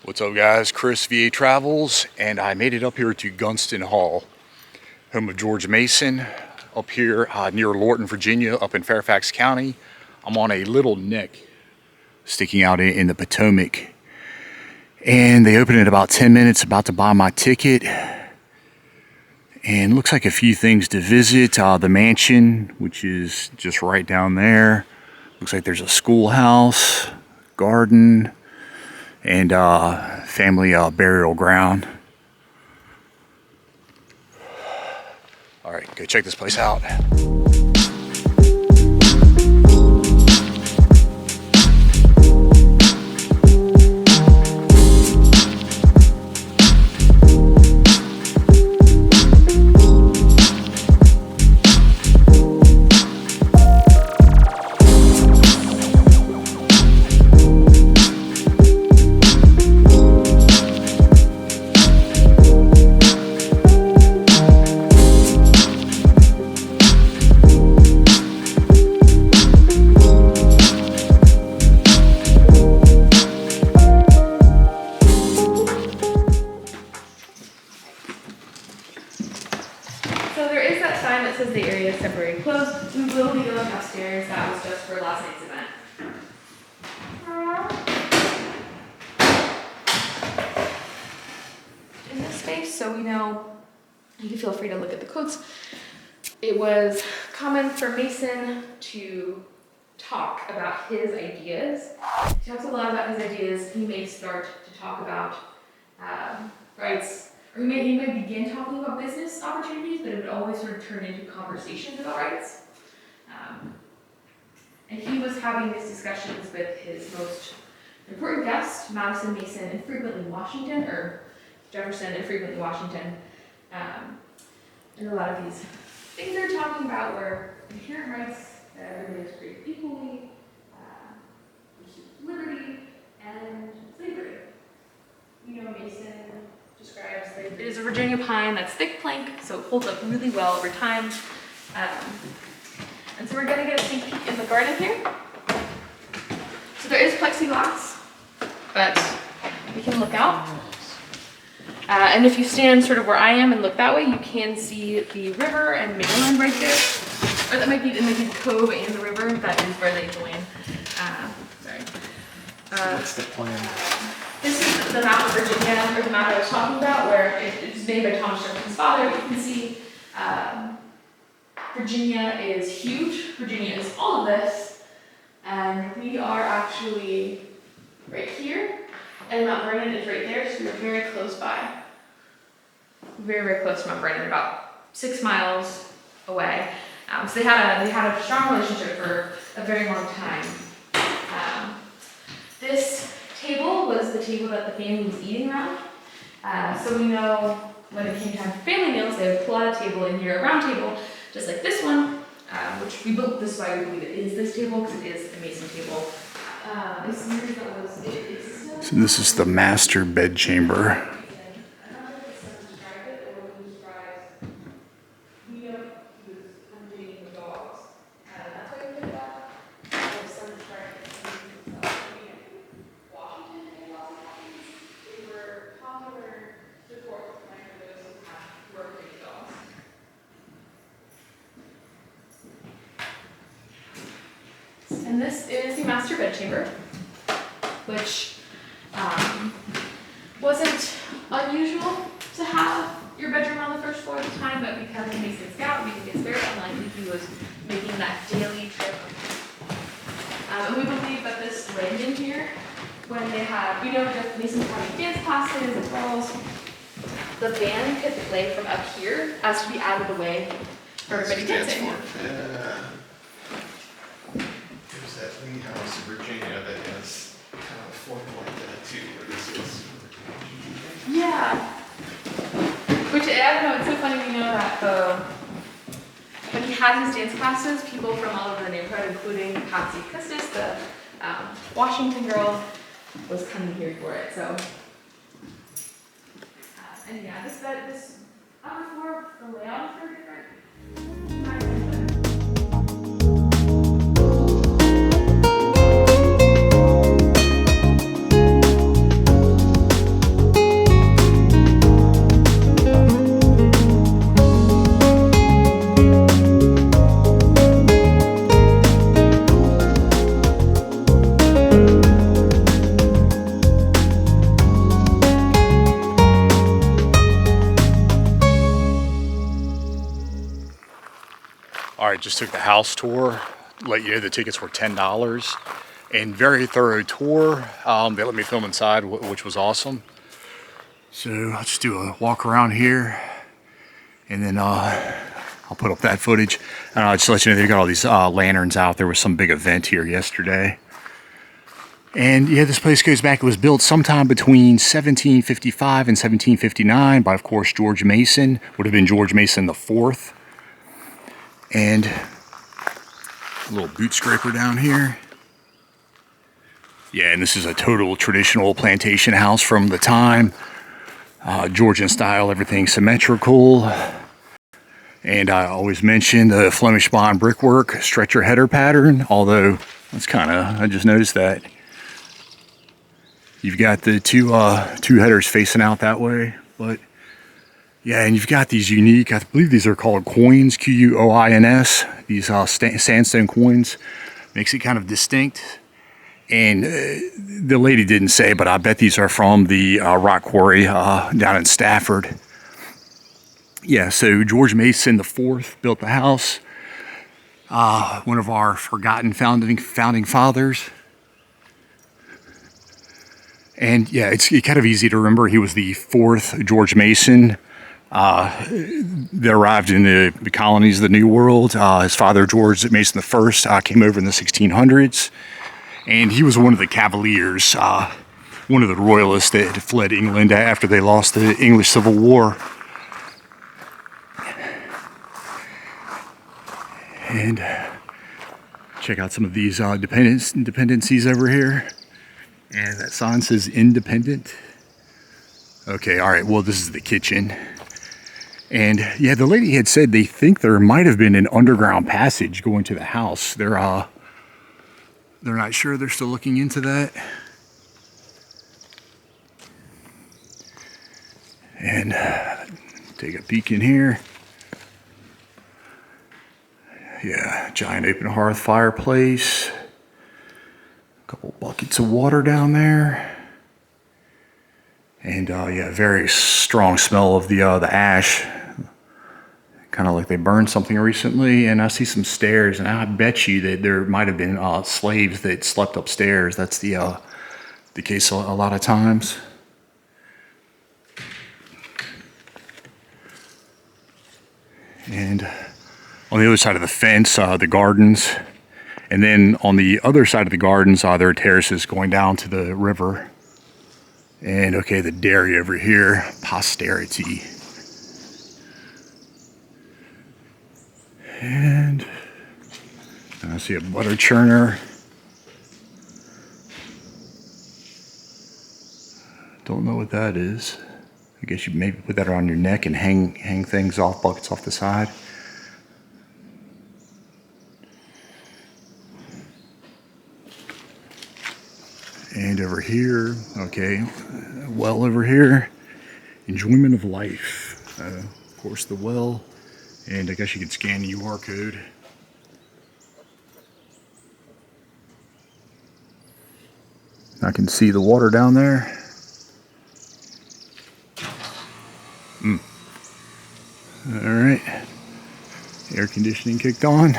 What's up, guys? Chris, VA Travels, and I made it up here to Gunston Hall, home of George Mason, up here near Lorton, Virginia, up in Fairfax County. I'm on a little neck sticking out in the Potomac, and they open in about 10 minutes. About to buy my ticket, and looks like a few things to visit. The mansion, which is just right down there. Looks like there's a schoolhouse, garden, and family burial ground. All right, go check this place out. So there is that sign that says the area is temporarily closed. We will be going upstairs. That was just for last night's event. In this space, so we know, you can feel free to look at the quotes. It was common for Mason to talk about his ideas. He talks a lot about his ideas. He may start to talk about rights. Or he may begin talking about business opportunities, but it would always sort of turn into conversations about rights. And he was having these discussions with his most important guest, Madison, Mason, and frequently Washington, or Jefferson, and frequently Washington. And a lot of these things they're talking about were inherent rights, that everybody is treated equally, liberty, and slavery. You know, Mason describes slavery. It is a Virginia pine that's thick plank, so it holds up really well over time. And so we're gonna get a sneak peek in the garden here. So there is plexiglass, but we can look out. And if you stand sort of where I am and look that way, you can see the river and mainland right there. Or that might be the cove and the river. That is where they join. Sorry. What's the plan? This is the map of Virginia, or the map I was talking about, where it was made by Thomas Jefferson's father. You can see Virginia is huge. Virginia is all of this. And we are actually right here. And Mount Vernon is right there, so we're very close by. Very, very close to Mount Vernon, about 6 miles away. So they had a strong relationship for a very long time. This table was the table that the family was eating around. So we know when it came time for family meals, they would pull out a table in here, a round table, just like this one, which we built this way. We believe it is this table because it is a Mason table. So this is the master bedchamber. And this is the master bedchamber, which wasn't unusual to have your bedroom on the first floor at the time, but because of Mason's gout, we think it's very unlikely he was making that daily trip. And we believe that this landing here, when they had, we know that Mason's having dance classes and balls, the band could play from up here as to be out of the way for everybody dancing. There's that Lee house in Virginia that has kind of a form like that too, where this is. Yeah. Which, I don't know, it's so funny, we know that when he had his dance classes, people from all over the neighborhood, including Patsy Custis, the Washington girl, was coming here for it, so. And yeah, this upper floor, the layout is very different. right, just took the house tour. Let you know the tickets were $10. And very thorough tour. They let me film inside, which was awesome. So I'll just do a walk around here. And then I'll put up that footage. And I'll just let you know they've got all these lanterns out. There was some big event here yesterday. And yeah, this place goes back. It was built sometime between 1755 and 1759 by, of course, George Mason. Would have been George Mason the Fourth. And a little boot scraper down here. Yeah, and this is a total traditional plantation house from the time. Georgian style, everything symmetrical. And I always mention the Flemish bond brickwork, stretcher header pattern. Although, that's kind of, I just noticed that. You've got the two headers facing out that way, but yeah, and you've got these unique, I believe these are called coins, Q-U-O-I-N-S, these sandstone coins. Makes it kind of distinct. And the lady didn't say, but I bet these are from the rock quarry down in Stafford. Yeah, so George Mason the Fourth built the house. One of our forgotten founding fathers. And yeah, it's kind of easy to remember. He was the fourth George Mason that arrived in the colonies of the New World. His father, George Mason I, came over in the 1600s. And he was one of the Cavaliers, one of the royalists that fled England after they lost the English Civil War. And check out some of these dependencies over here. And that sign says independent. Okay, all right, well, this is the kitchen. And yeah, the lady had said they think there might have been an underground passage going to the house. They're not sure. They're still looking into that. And take a peek in here. Yeah, giant open hearth fireplace. Couple buckets of water down there. And yeah, very strong smell of the ash. Kind of like they burned something recently. And I see some stairs, and I bet you that there might have been slaves that slept upstairs. That's the case a lot of times. And on the other side of the fence, the gardens. And then on the other side of the gardens, there are terraces going down to the river. And okay, the dairy over here, posterity. And I see a butter churner. Don't know what that is. I guess you maybe put that around your neck and hang things off, buckets off the side. And over here, okay, well over here, enjoyment of life. Of course, the well, and I guess you could scan the QR code. I can see the water down there. All right, air conditioning kicked on.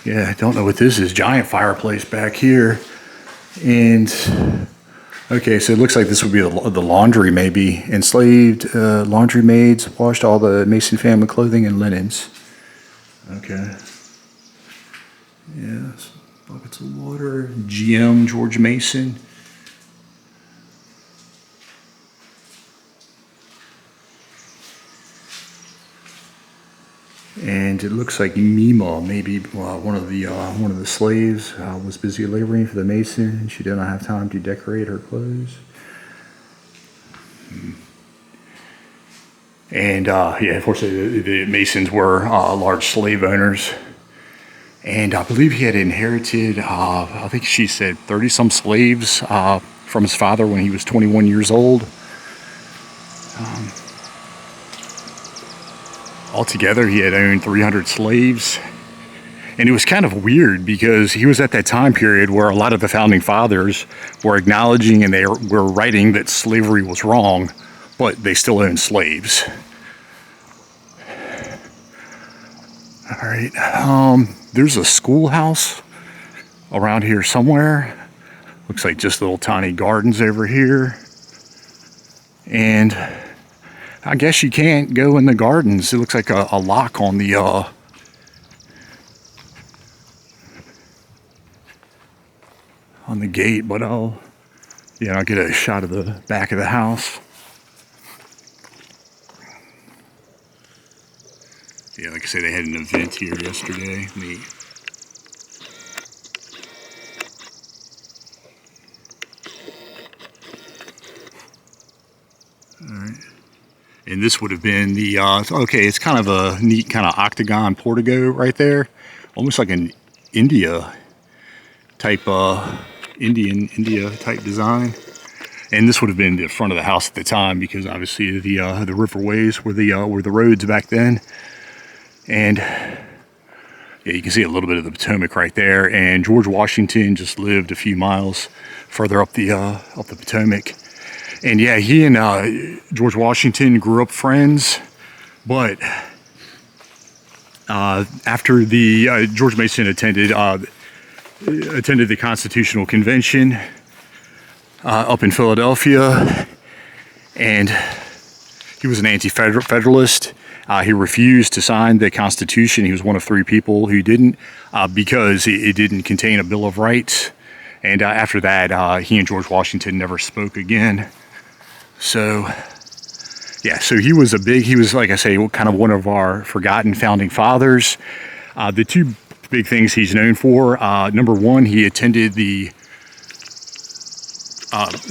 Yeah, I don't know what this is. Giant fireplace back here. And, okay, so it looks like this would be the laundry maybe. Enslaved laundry maids washed all the Mason family clothing and linens. Okay. Yes, buckets of water. GM, George Mason. And it looks like Mima, maybe one of the slaves, was busy laboring for the Mason, and she did not have time to decorate her clothes. And yeah, unfortunately, the Masons were large slave owners, and I believe he had inherited, I think she said 30-some slaves from his father when he was 21 years old. Altogether, he had owned 300 slaves. And it was kind of weird because he was at that time period where a lot of the founding fathers were acknowledging and they were writing that slavery was wrong, but they still owned slaves. All right. There's a schoolhouse around here somewhere. Looks like just little tiny gardens over here. And I guess you can't go in the gardens. It looks like a lock on the gate, but I'll get a shot of the back of the house. Yeah, like I said, they had an event here yesterday. Neat. All right. And this would have been the, okay, it's kind of a neat kind of octagon portico right there. Almost like an India type, India type design. And this would have been the front of the house at the time because obviously the riverways were the roads back then. And yeah, you can see a little bit of the Potomac right there. And George Washington just lived a few miles further up the Potomac. And yeah, he and George Washington grew up friends, but after the George Mason attended the Constitutional Convention up in Philadelphia, and he was an anti-federalist. He refused to sign the Constitution. He was one of 3 people who didn't because it didn't contain a Bill of Rights. And after that, he and George Washington never spoke again. So, yeah, so he was, like I say, kind of one of our forgotten founding fathers. The 2 big things he's known for, number 1, he attended the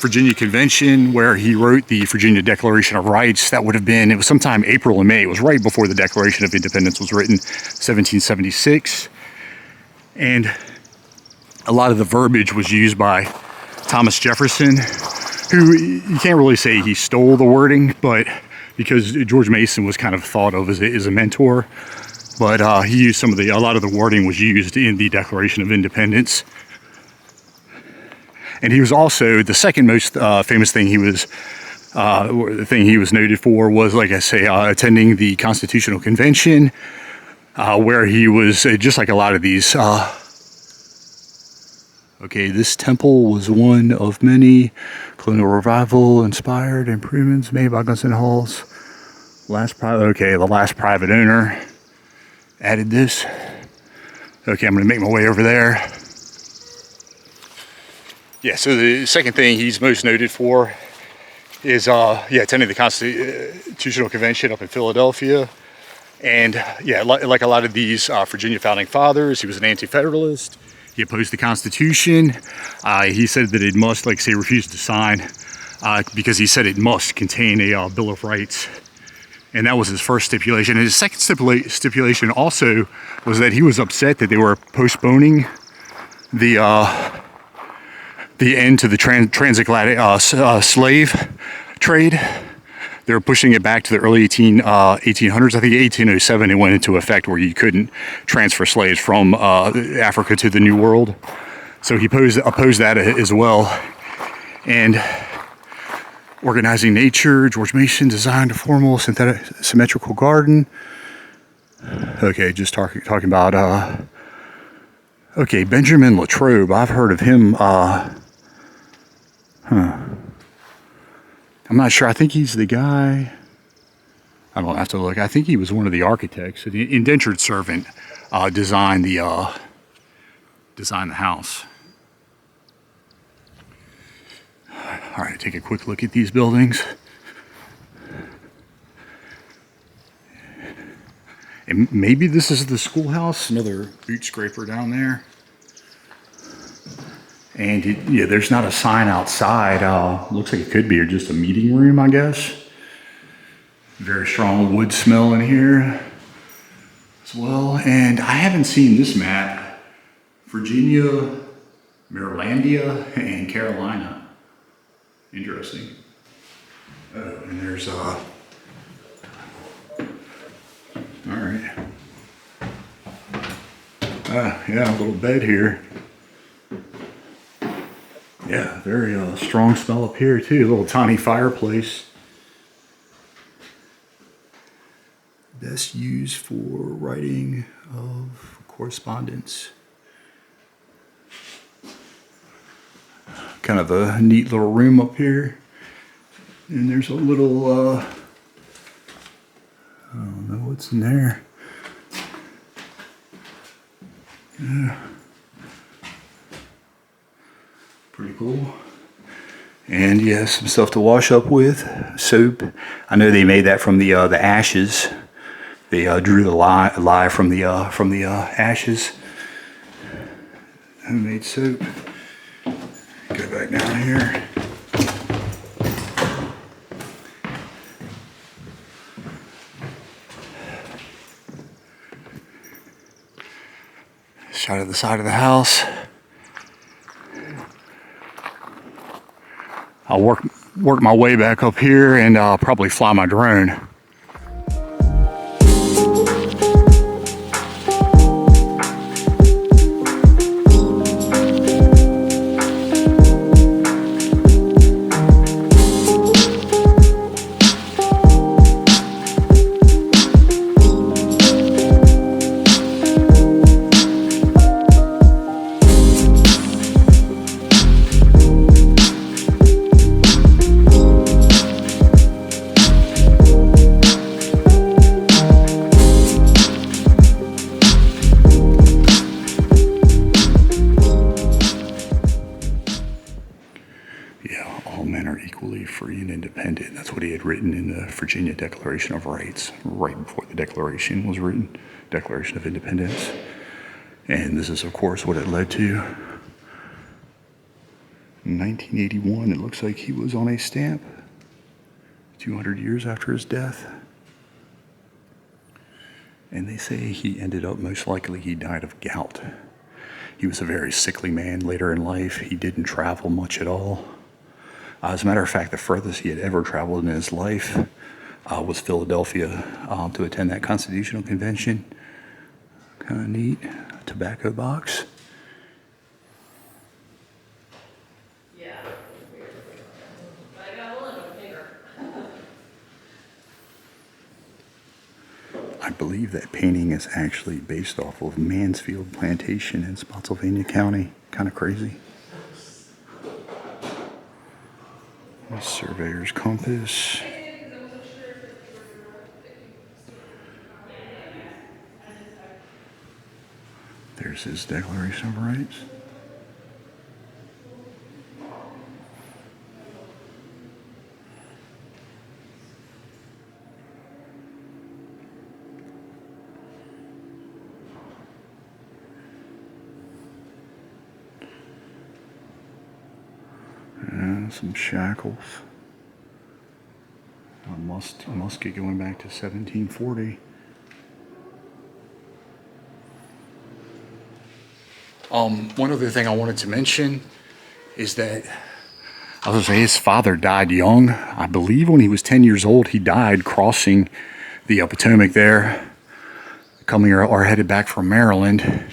Virginia Convention where he wrote the Virginia Declaration of Rights. That would have been, it was sometime April and May. It was right before the Declaration of Independence was written, 1776. And a lot of the verbiage was used by Thomas Jefferson, who you can't really say he stole the wording, but because George Mason was kind of thought of as a mentor, but he used a lot of the wording was used in the Declaration of Independence. And he was also the second most famous thing the thing he was noted for was, like I say, attending the Constitutional Convention, where he was just like a lot of these. Okay, this temple was one of many colonial revival inspired improvements made by GUNSTON Hall's the last private owner added this. Okay, I'm going to make my way over there. Yeah, so the second thing he's most noted for is attending the Constitutional Convention up in Philadelphia. And yeah, like a lot of these Virginia founding fathers, he was an anti-federalist. He opposed the Constitution. He said that it must, like say, refused to sign because he said it must contain a Bill of Rights. And that was his first stipulation. And his second stipulation also was that he was upset that they were postponing the end to the transatlantic slave trade. They were pushing it back to the early 1800s. I think 1807 it went into effect where you couldn't transfer slaves from Africa to the New World. So he opposed that as well. And organizing nature, George Mason designed a formal symmetrical garden. Okay, just talking about, okay, Benjamin Latrobe. I've heard of him. I'm not sure. I think he's the guy. I don't have to look. I think he was one of the architects. An indentured servant designed the house. All right, take a quick look at these buildings. And maybe this is the schoolhouse. Another boot scraper down there. And yeah, there's not a sign outside. Looks like it could be just a meeting room, I guess. Very strong wood smell in here as well. And I haven't seen this map. Virginia, Marylandia, and Carolina. Interesting. Oh, and there's all right. Yeah, a little bed here. Yeah, very strong smell up here too. A little tiny fireplace. Bed best used for writing of correspondence. Kind of a neat little room up here. And there's a little, I don't know what's in there. Yeah. Pretty cool. And yeah, some stuff to wash up with. Soap. I know they made that from the ashes. They drew the lye from the ashes. Homemade soap. Go back down here. Shot at the side of the house. I'll work my way back up here and probably fly my drone. Yeah, all men are equally free and independent. That's what he had written in the Virginia Declaration of Rights, right before the Declaration was written, Declaration of Independence. And this is, of course, what it led to. In 1981, it looks like he was on a stamp, 200 years after his death. And they say he ended up, most likely, he died of gout. He was a very sickly man later in life. He didn't travel much at all. As a matter of fact, the furthest he had ever traveled in his life was Philadelphia to attend that Constitutional Convention. Kind of neat. A tobacco box. Yeah. But I got a little bigger. I believe that painting is actually based off of Mansfield Plantation in Spotsylvania County. Kind of crazy. Surveyor's compass. There's his Declaration of Rights. And some shackles. A musket going back to 1740. One other thing I wanted to mention is that I was going to say his father died young. I believe when he was 10 years old, he died crossing the Potomac there, coming or headed back from Maryland.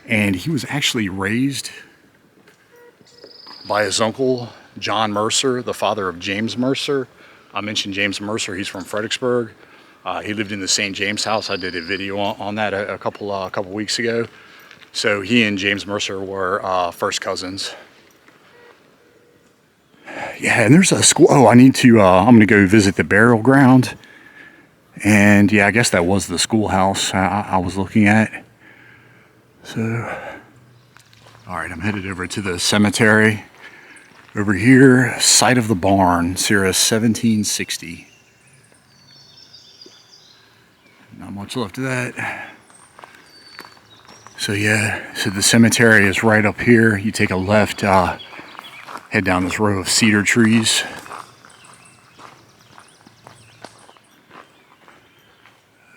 And he was actually raised by his uncle, John Mercer, the father of James Mercer. I mentioned James Mercer. He's from Fredericksburg. He lived in the St. James house. I did a video on that a couple weeks ago. So he and James Mercer were first cousins. Yeah, and there's a school. Oh, I'm going to go visit the burial ground. And yeah, I guess that was the schoolhouse I was looking at. So, all right, I'm headed over to the cemetery. Over here, site of the barn, Sierra 1760. Not much left of that. So yeah, so the cemetery is right up here. You take a left, head down this row of cedar trees.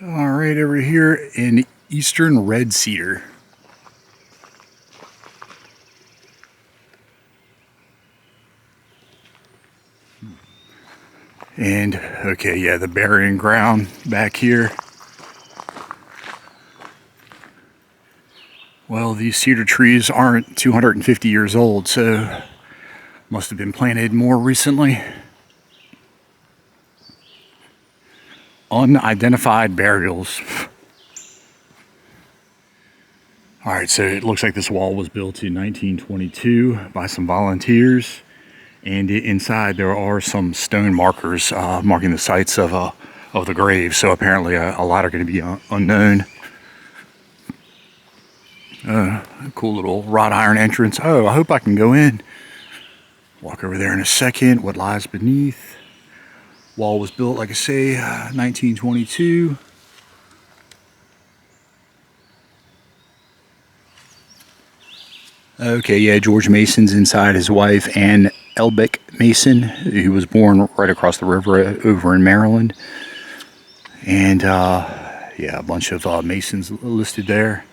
All right, over here in eastern red cedar. And, okay, yeah, the burying ground back here. Well, these cedar trees aren't 250 years old, so must have been planted more recently. unidentified burials. All right, so it looks like this wall was built in 1922 by some volunteers, and inside there are some stone markers marking the sites of the graves. So apparently a lot are going to be unknown. A cool little wrought iron entrance. Oh, I hope I can go in. Walk over there in a second. What lies beneath? Wall was built, like I say, 1922. Okay, yeah, George Mason's inside, his wife, Ann Elbeck Mason, who was born right across the river over in Maryland. And, yeah, a bunch of Masons listed there.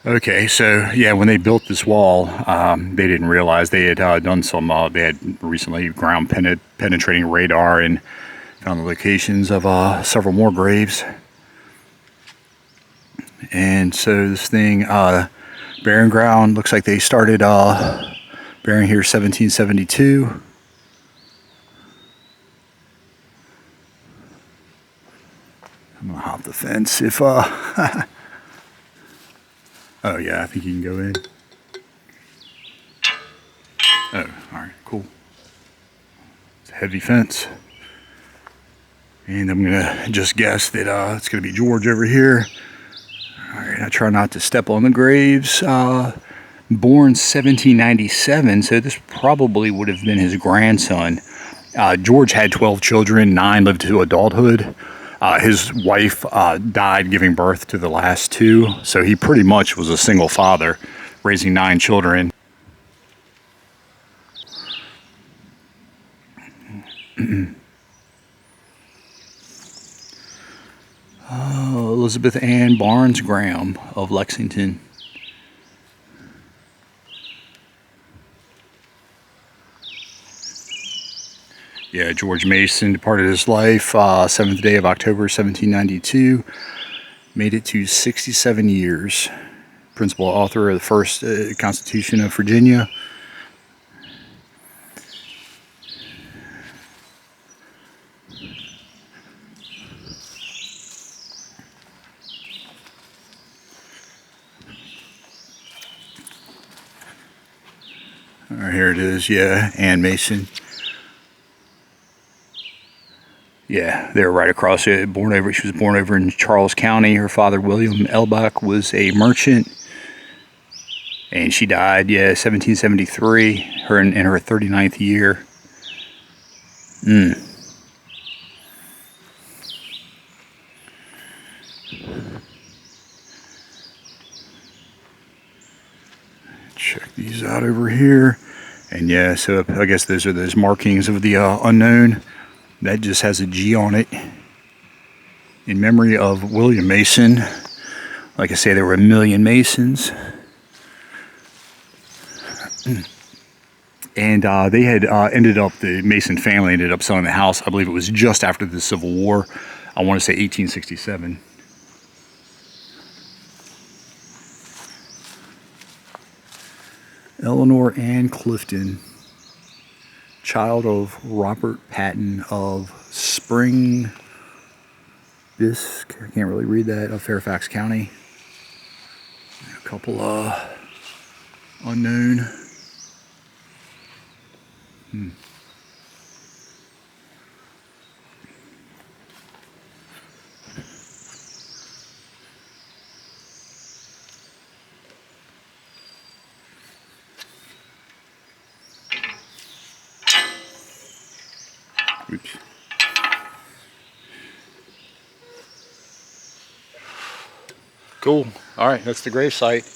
Okay, so, yeah, when they built this wall, they didn't realize they had done some, they had recently ground penetrating radar and found the locations of several more graves. And so this thing, burying ground, looks like they started burying here 1772. I'm gonna hop the fence if oh yeah, I think you can go in. Oh, alright, cool. It's a heavy fence. And I'm gonna just guess that it's gonna be George over here. Alright, I try not to step on the graves. Born 1797, so this probably would have been his grandson. George had 12 children, 9 lived to adulthood. His wife died giving birth to the last 2, so he pretty much was a single father, raising 9 children. Elizabeth Ann Barnes Graham of Lexington. Yeah, George Mason departed this life 7th day of October 1792. Made it to 67 years. Principal author of the first Constitution of Virginia. All right, here it is, yeah, Ann Mason. Yeah, they were right across it. She was born over in Charles County. Her father, William Elbach, was a merchant. And she died, yeah, 1773, her in her 39th year. Check these out over here. And yeah, so I guess those are those markings of the unknown. That just has a G on it. In memory of William Mason. Like I say, there were a million Masons. And they had the Mason family ended up selling the house. I believe it was just after the Civil War. I want to say 1867. Eleanor Ann Clifton, child of Robert Patton of Spring Bisque, I can't really read that, of Fairfax County. A couple unknown. Oops. Cool. All right, that's the grave site.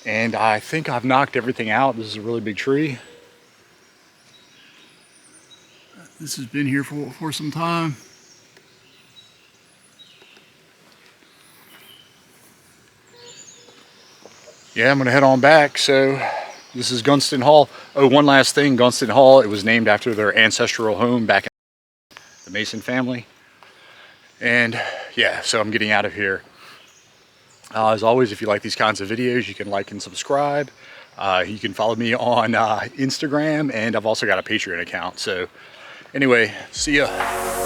And I think I've knocked everything out. This is a really big tree. This has been here for some time. Yeah, I'm gonna head on back. So this is Gunston Hall. Oh, one last thing, Gunston Hall, it was named after their ancestral home back in the Mason family. And yeah, so I'm getting out of here. As always, if you like these kinds of videos, you can like and subscribe. You can follow me on Instagram, and I've also got a Patreon account. So anyway, see ya.